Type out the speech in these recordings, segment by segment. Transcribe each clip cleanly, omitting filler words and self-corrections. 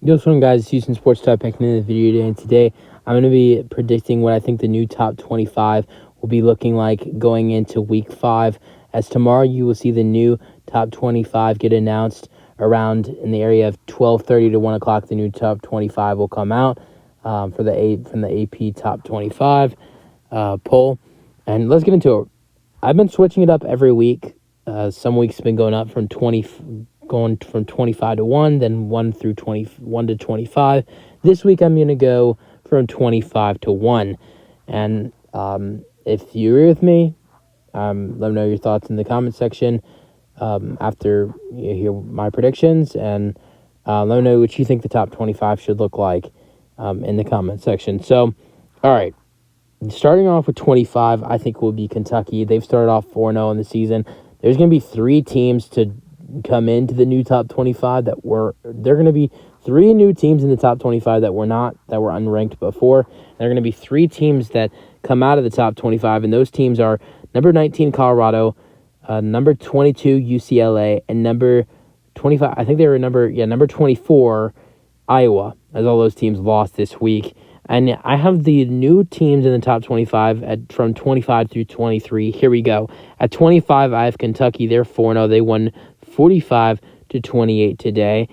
Yo, what's going on, guys? It's Houston Sports Talk back into the video today, and today I'm going to be predicting what I think the new top 25 will be looking like going into Week 5. As tomorrow you will see the new top 25 get announced around in the area of 12:30 to 1 o'clock. The new top 25 will come out from the AP top 25 poll. And let's get into it. I've been switching it up every week. Some weeks have been going up from 25 to 1, then 1 through 21 to 25. This week I'm going to go from 25 to 1. And if you agree with me, let me know your thoughts in the comment section after you hear my predictions, and let me know what you think the top 25 should look like in the comment section. So, all right. Starting off with 25, I think will be Kentucky. They've started off 4-0 in the season. There's going to be 3 teams to come into the new top 25 there are going to be 3 new teams in the top 25 that were unranked before. There are going to be 3 teams that come out of the top 25, and those teams are number 19 Colorado, number 22 UCLA, and number 25. I think they were number 24 Iowa. As all those teams lost this week. And I have the new teams in the top 25 from 25 through 23. Here we go. At 25, I have Kentucky. They're 4-0. They won 45 to 28 today.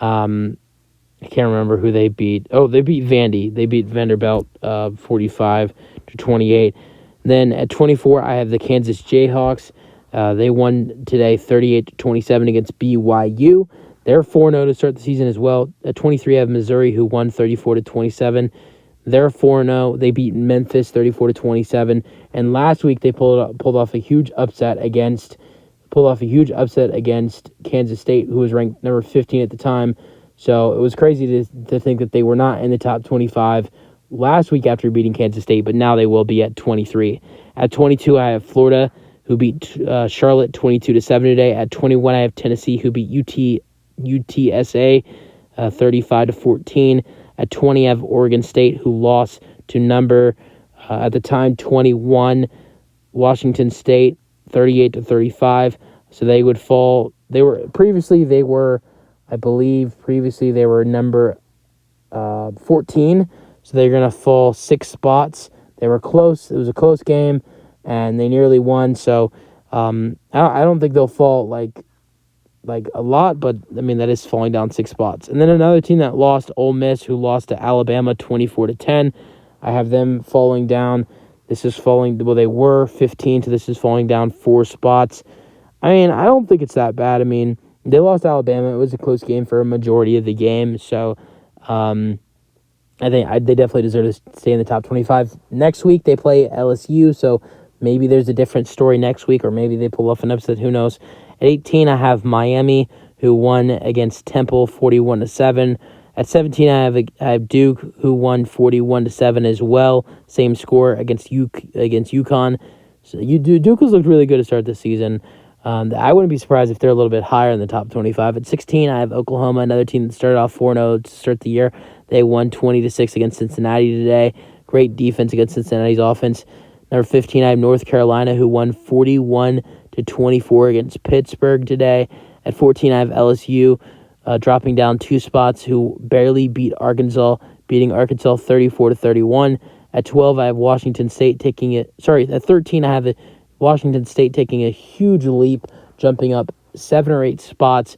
I can't remember who they beat. Oh, they beat Vandy. They beat Vanderbilt 45 to 28. Then at 24, I have the Kansas Jayhawks. They won today 38 to 27 against BYU. They're 4-0 to start the season as well. At 23, I have Missouri, who won 34 to 27. They're 4-0. They beat Memphis 34 to 27. And last week they pulled off a huge upset against Kansas State, who was ranked number 15 at the time. So it was crazy to think that they were not in the top 25 last week after beating Kansas State, but now they will be at 23. At 22, I have Florida, who beat Charlotte 22 to 7 today. At 21, I have Tennessee, who beat UTSA 35 to 14. At 20, I have Oregon State, who lost to number at the time 21 Washington State 38 to 35. So they would fall. They were number 14. So they're going to fall 6 spots. They were close. It was a close game, and they nearly won. So I don't think they'll fall like a lot, but I mean that is falling down 6 spots. And then another team that lost, Ole Miss, who lost to Alabama 24 to 10. I have them falling down. They were 15, so this is falling down 4 spots. I mean, I don't think it's that bad. I mean, they lost to Alabama. It was a close game for a majority of the game, so I think they definitely deserve to stay in the top 25. Next week they play LSU, so maybe there's a different story next week, or maybe they pull off an upset. Who knows? At 18, I have Miami, who won against Temple 41 to 7. At 17, I have Duke, who won 41 to 7 as well. Same score against UConn. So Duke has looked really good to start this season. I wouldn't be surprised if they're a little bit higher in the top 25. At 16, I have Oklahoma, another team that started off 4-0 to start the year. They won 20 to 6 against Cincinnati today. Great defense against Cincinnati's offense. Number 15, I have North Carolina, who won 41 to 24 against Pittsburgh today. At 14, I have LSU dropping down 2 spots, who barely beat Arkansas, beating Arkansas 34 to 31. At 12, I have Washington State at 13, I have Washington State taking a huge leap, jumping up 7 or 8 spots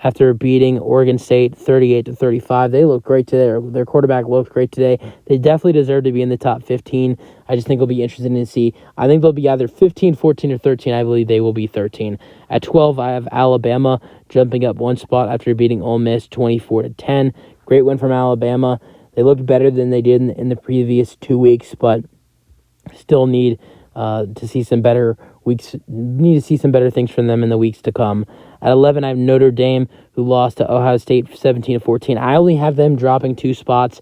after beating Oregon State 38 to 35. They look great today. Their quarterback looked great today. They definitely deserve to be in the top 15. I just think it'll be interesting to see. I think they'll be either 15, 14, or 13. I believe they will be 13. At 12, I have Alabama jumping up 1 spot after beating Ole Miss 24 to 10. Great win from Alabama. They looked better than they did in the previous 2 weeks, but still need to see some better weeks. Need to see some better things from them in the weeks to come. At 11, I have Notre Dame, who lost to Ohio State 17 to 14. I only have them dropping 2 spots,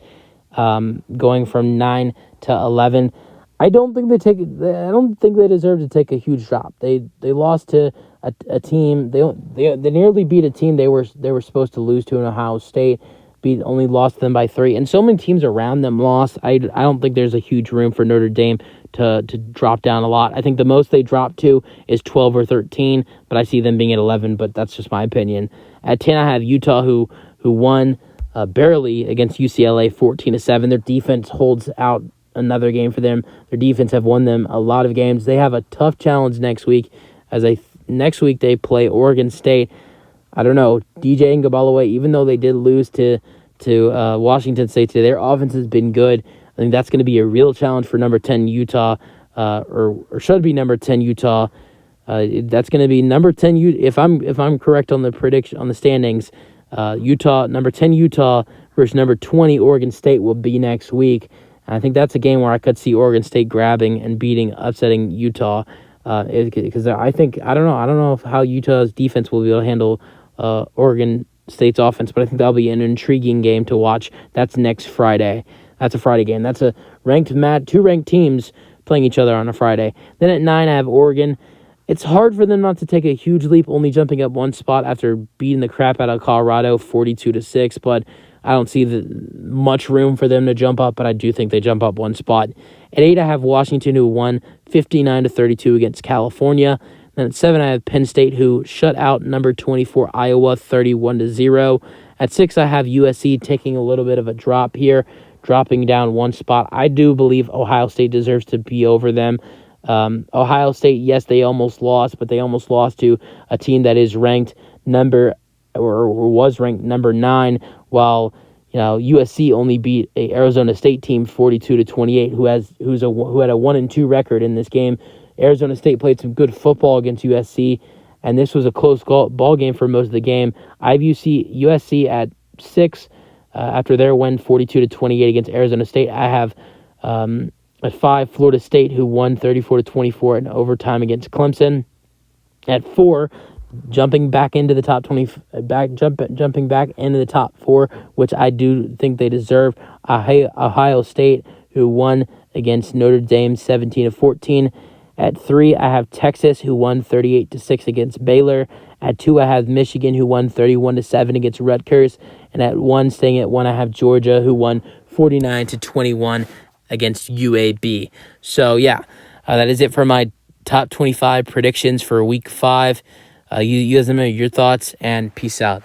going from 9 to 11. I don't think they deserve to take a huge drop. They lost to a team. They nearly beat a team they were supposed to lose to in Ohio State. Only lost them by 3, and so many teams around them lost. I don't think there's a huge room for Notre Dame to drop down a lot. I think the most they drop to is 12 or 13, but I see them being at 11, but that's just my opinion. At 10, I have Utah, who won barely against UCLA 14-7. Their defense holds out another game for them. Their defense have won them a lot of games. They have a tough challenge next week next week they play Oregon State. I don't know, DJ Ngabalawe, even though they did lose to Washington State today, their offense has been good. I think that's going to be a real challenge for number 10 Utah, or should be number 10 Utah. That's going to be number 10 if I'm correct on the prediction on the standings. Utah, number 10 Utah versus number 20 Oregon State will be next week. And I think that's a game where I could see Oregon State grabbing and upsetting Utah. Because I don't know how Utah's defense will be able to handle Oregon State's offense, but I think that'll be an intriguing game to watch. That's next Friday. That's a Friday game. That's a two ranked teams playing each other on a Friday. Then at 9, I have Oregon. It's hard for them not to take a huge leap, only jumping up one spot after beating the crap out of Colorado 42-6, but I don't see much room for them to jump up, but I do think they jump up one spot. At 8, I have Washington, who won 59-32 against California. Then at 7, I have Penn State, who shut out number 24 Iowa 31-0. At 6, I have USC taking a little bit of a drop here, dropping down one spot. I do believe Ohio State deserves to be over them. Ohio State, yes, they almost lost, but they almost lost to a team that is ranked was ranked number 9, while USC only beat a Arizona State team 42-28, who had a 1-2 record in this game. Arizona State played some good football against USC, and this was a close ball game for most of the game. I have USC at 6 after their win 42-28 against Arizona State. I have at 5 Florida State, who won 34-24 in overtime against Clemson. At 4, jumping back into the top 20, jumping back into the top 4, which I do think they deserve. Ohio State, who won against Notre Dame 17-14. At 3, I have Texas, who won 38-6 against Baylor. At 2, I have Michigan, who won 31-7 against Rutgers. And at 1, staying at 1, I have Georgia, who won 49-21 against UAB. So yeah, that is it for my top 25 predictions for Week 5. You guys let me know your thoughts, and peace out.